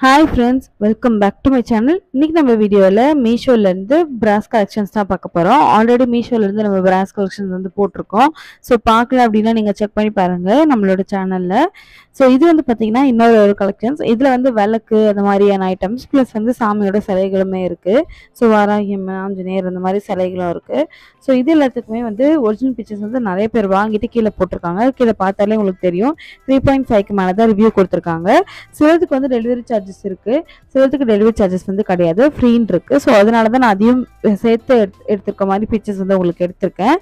Hi friends, welcome back to my channel. இன்னைக்கு நம்ம வீடியோல மீஷோல இருந்து பிராஸ் கலெக்ஷன்ஸ் தான் பார்க்க போறோம். ஆல்ரெடி மீஷோல இருந்து நம்ம பிராஸ் கலெக்ஷன்ஸ் வந்து போட்டிருக்கோம். ஸோ பார்க்கல அப்படின்னா நீங்க செக் பண்ணி பாருங்க நம்மளோட சேனல்ல. ஸோ இது வந்து பார்த்தீங்கன்னா இன்னொரு கலெக்ஷன்ஸ். இதுல வந்து விளக்கு அந்த மாதிரியான ஐட்டம்ஸ் ப்ளஸ் வந்து சாமியோட சிலைகளுமே இருக்கு. ஸோ வாராகி அம்மன், ஆஞ்சநேயர் அந்த மாதிரி சிலைகளும் இருக்கு. ஸோ இது எல்லாத்துக்குமே வந்து ஒரிஜினல் பிக்சர்ஸ் வந்து நிறைய பேர் வாங்கிட்டு கீழே போட்டிருக்காங்க. கீழே பார்த்தாலே உங்களுக்கு தெரியும் 3.5க்கு மேலே தான் ரிவ்யூ கொடுத்துருக்காங்க. சிலதுக்கு வந்து டெலிவரி சார்ஜஸ் இருக்கு, சிலதுக்கு டெலிவரி சார்ஜஸ் வந்து கிடையாது, ஃப்ரீன்னு இருக்கு. ஸோ அதனால தான் நான் அதையும் சேர்த்து எடுத்திருக்க மாதிரி பிக்சர்ஸ் வந்து உங்களுக்கு எடுத்திருக்கேன்.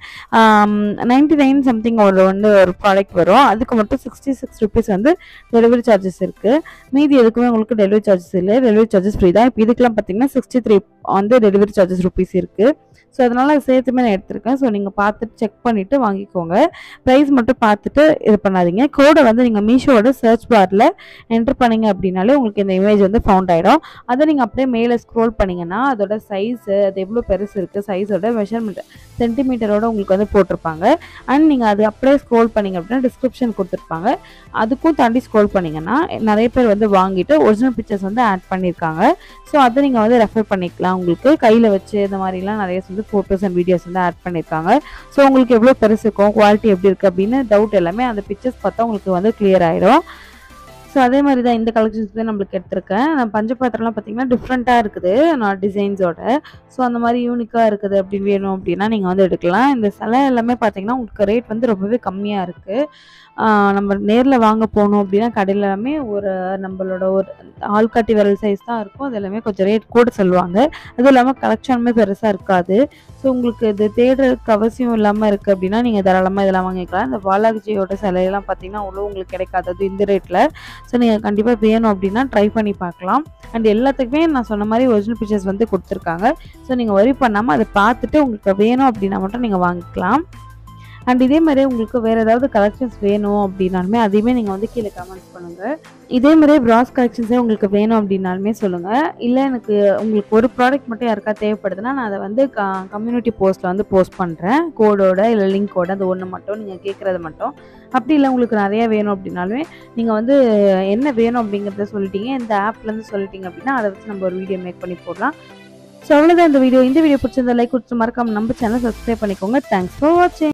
99 சம்திங் ஒரு ப்ராடக்ட் வரும், அதுக்கு மட்டும் 66 ருபீஸ் வந்து டெலிவரி சார்ஜஸ் இருக்கு. மீதி எதுக்குமே உங்களுக்கு டெலிவரி சார்ஜஸ் இல்லை, டெலிவரி சார்ஜஸ் ஃப்ரீ தான். இப்போ இதுக்கெல்லாம் பார்த்தீங்கன்னா 63 வந்து டெலிவரி சார்ஜஸ் ருபீஸ் இருக்கு. ஸோ அதனால சேர்த்துமே நான் எடுத்திருக்கேன். ஸோ நீங்கள் பார்த்துட்டு செக் பண்ணிவிட்டு வாங்கிக்கோங்க. ப்ரைஸ் மட்டும் பார்த்துட்டு இது பண்ணாதீங்க. கோடை வந்து நீங்கள் மீஷோவோட சர்ச் பாரில் என்டர் பண்ணிங்க அப்படின்னாலே உங்களுக்கு இந்த இமேஜ் வந்து ஃபவுண்ட் ஆகிடும். அதை நீங்கள் அப்படியே மேலே ஸ்க்ரோல் பண்ணிங்கன்னா அதோட சைஸு, அது எவ்வளோ பெருசு இருக்குது, சைஸோட மெஷர்மெண்ட் சென்டிமீட்டரோட உங்களுக்கு வந்து போட்டிருப்பாங்க. அண்ட் நீங்கள் அது அப்படியே ஸ்க்ரோல் பண்ணிங்க அப்படின்னா டிஸ்கிரிப்ஷன் கொடுத்துருப்பாங்க. அதுக்கும் தாண்டி ஸ்க்ரோல் பண்ணிங்கன்னா நிறைய பேர் வந்து வாங்கிட்டு ஒரிஜினல் பிக்சர்ஸ் வந்து ஆட் பண்ணியிருக்காங்க. ஸோ அதை நீங்கள் வந்து ரெஃபர் பண்ணிக்கலாம். உங்களுக்கு கையில் வச்சு இந்த மாதிரிலாம் நிறைய வந்து ஃபோட்டோஸ் அண்ட் வீடியோஸ் வந்து ஆட் பண்ணியிருக்காங்க. ஸோ உங்களுக்கு எவ்வளோ பெருசு இருக்கும், குவாலிட்டி எப்படி இருக்குது அப்படின்னு டவுட் எல்லாமே அந்த பிக்சர்ஸ் பார்த்தா உங்களுக்கு வந்து கிளியர் ஆகிடும். ஸோ அதே மாதிரி தான் இந்த கலெக்ஷன்ஸ் தான் நம்மளுக்கு எடுத்திருக்கேன். நான் பஞ்சபாத்திரம்லாம் பார்த்தீங்கன்னா டிஃப்ரெண்ட்டாக இருக்குது நான் டிசைன்ஸோட. ஸோ அந்த மாதிரி யூனிக்காக இருக்குது அப்படின்னு வேணும் அப்படின்னா நீங்கள் வந்து எடுக்கலாம். இந்த சிலை எல்லாமே பார்த்தீங்கன்னா உங்களுக்கு ரேட் வந்து ரொம்பவே கம்மியாக இருக்குது. நம்ம நேரில் வாங்க போகணும் அப்படின்னா கடையில் எல்லாமே நம்மளோட ஒரு ஆள்காட்டி விரல் சைஸ் தான் இருக்கும். அது எல்லாமே கொஞ்சம் ரேட் கூட சொல்லுவாங்க. அதுவும் இல்லாமல் கலெக்ஷனுமே பெருசாக இருக்காது. ஸோ உங்களுக்கு இது தேடுறதுக்கு அவசியம் இல்லாமல் இருக்குது அப்படின்னா நீங்கள் தாராளமாக இதெல்லாம் வாங்கிக்கலாம். இந்த பாலாஜியோட சிலையெல்லாம் பார்த்தீங்கன்னா அவ்வளோ உங்களுக்கு கிடைக்காது இந்த ரேட்டில். ஸோ நீங்கள் கண்டிப்பாக வேணும் அப்படின்னா ட்ரை பண்ணி பார்க்கலாம். அண்ட் எல்லாத்துக்குமே நான் சொன்ன மாதிரி ஒரிஜினல் பிக்சர்ஸ் வந்து கொடுத்துருக்காங்க. ஸோ நீங்கள் வரி பண்ணாமல் அதை பார்த்துட்டு உங்களுக்கு வேணும் அப்படின்னா மட்டும் நீங்கள் வாங்கிக்கலாம். அண்ட் இதே மாதிரி உங்களுக்கு வேறு ஏதாவது கலெக்ஷன்ஸ் வேணும் அப்படின்னாலுமே அதையுமே நீங்கள் வந்து கீழே கமெண்ட்ஸ் பண்ணுங்கள். இதே மாதிரியே பிராஸ் கலெக்ஷன்ஸே உங்களுக்கு வேணும் அப்படின்னாலுமே சொல்லுங்கள். இல்லை எனக்கு உங்களுக்கு ஒரு ப்ராடக்ட் மட்டும் யாருக்கா தேவைப்படுதுன்னா நான் அதை வந்து கம்யூனிட்டி போஸ்ட்டில் வந்து போஸ்ட் பண்ணுறேன், கோடோட இல்லை லிங்கோட. அந்த ஒன்று மட்டும் நீங்கள் கேட்குறது மட்டும். அப்படி இல்லை உங்களுக்கு நிறையா வேணும் அப்படின்னாலுமே நீங்கள் வந்து என்ன வேணும் அப்படிங்கிறத சொல்லிட்டீங்க, இந்த ஆப்லேருந்து சொல்லிட்டீங்க அப்படின்னா அதை வச்சு நம்ம ஒரு வீடியோ மேக் பண்ணி போடலாம். ஸோ அவ்வளோதான் இந்த வீடியோ. இந்த வீடியோ பிடிச்சிருந்தா லைக் கொடுத்து மறக்காமல் நம்ம சேனல் சப்ஸ்கிரைப் பண்ணிக்கோங்க. தேங்க்ஸ் ஃபார் வாட்சிங்.